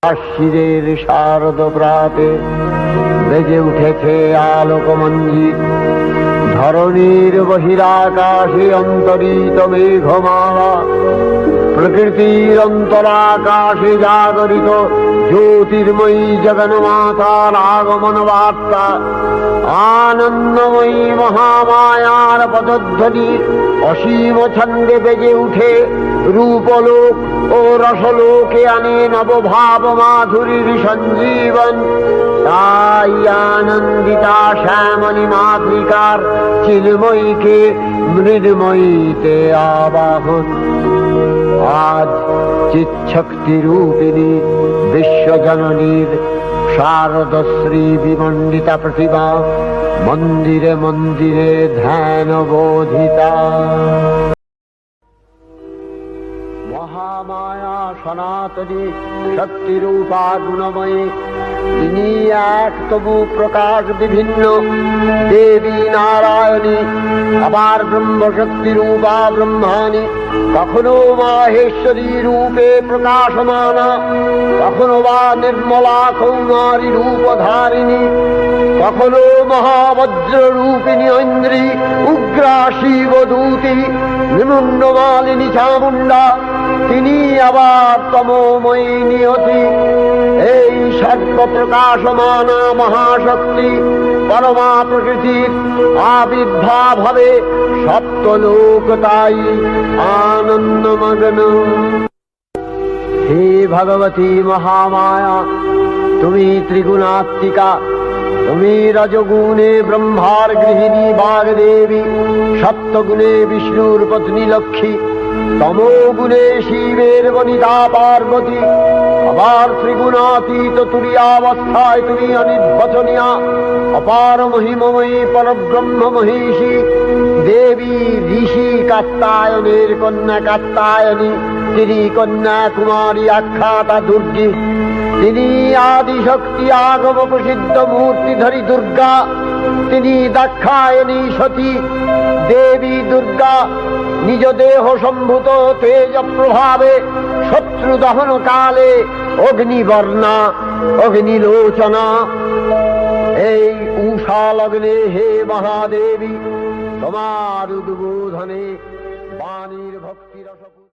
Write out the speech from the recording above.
আশ্বিরের শারদ প্রাতে বেজে উঠেছে আলোকমঞ্জিত, ধরণীর বহিরাকাশে অন্তরিত মেঘমালা, প্রকৃতির অন্তরাকাশে জাগরিত জ্যোতির্ময়ী জগন্মাতার আগমন বার্তা, আনন্দময়ী মহামায়ার পদধ্বনি অসীম ছন্দে বেজে উঠে রূপলোক ও রসলোকে আনে নবভাব মাধুরীর সঞ্জীবন। তাই আনন্দিতা শ্যামলী মাতৃকার চিন্ময়ীকে মৃন্ময়ীতে আবাহন। আজ চিৎশক্তি রূপিণী বিশ্বজননীর শারদশ্রী বিমণ্ডিতা প্রতিভা মন্দিরে মন্দিরে ধ্যান বোধিতা। মহামায়া সনাতনী শক্তিরূপা গুণময়ী, তিনি এক তবু প্রকাশ বিভিন্ন দেবী নারায়ণী, আবার ব্রহ্মশক্তি রূপা ব্রহ্মাণী, কখনো মাহেশ্বরী রূপে প্রকাশমানা, কখনো বা নির্মলা কৌমারী রূপধারিণী, কখনো মহাবজ্র রূপিণী ঐন্দ্রী, উগ্রা শিবদূতি, নিমুন্নমালিনী চামুণ্ডা, তিনি আবার তমোময়ী নিয়তি। এই সর্বপ্রকাশমানা মহাশক্তি পরমা প্রকৃতির আবির্ভাব হবে সপ্তলোক তাই আনন্দমগ্ন। হে ভগবতী মহামায়া, তুমি ত্রিগুণাত্মিকা, তুমি রজগুণে ব্রহ্মার গৃহিণী বাগদেবী, সপ্তগুণে বিষ্ণুর পত্নী লক্ষ্মী, তমোগুণে শিবের বনিতা পার্বতী, আবার ত্রিগুণাতীত তুরীয়াবস্থায় তুমি অনির্বচনীয়া অপার মহিমময়ী পরব্রহ্ম মহিষী দেবী, ঋষি কাত্যায়নের কন্যা কাত্যায়নী, তিনি কন্যা কুমারী আখ্যাতা দুর্গী, তিনি আদিশক্তি আগম প্রসিদ্ধ মূর্তিধরী দুর্গা, তিনি দাক্ষায়ণী সতী দেবী দুর্গা, নিজ দেহ সম্ভূত তেজ প্রভাবে শত্রু দহন কালে অগ্নিবর্ণা অগ্নিলোচনা। এই উষা লগ্নে হে মহাদেবী, তোমার উদ্বোধনে বাণীর ভক্তিরস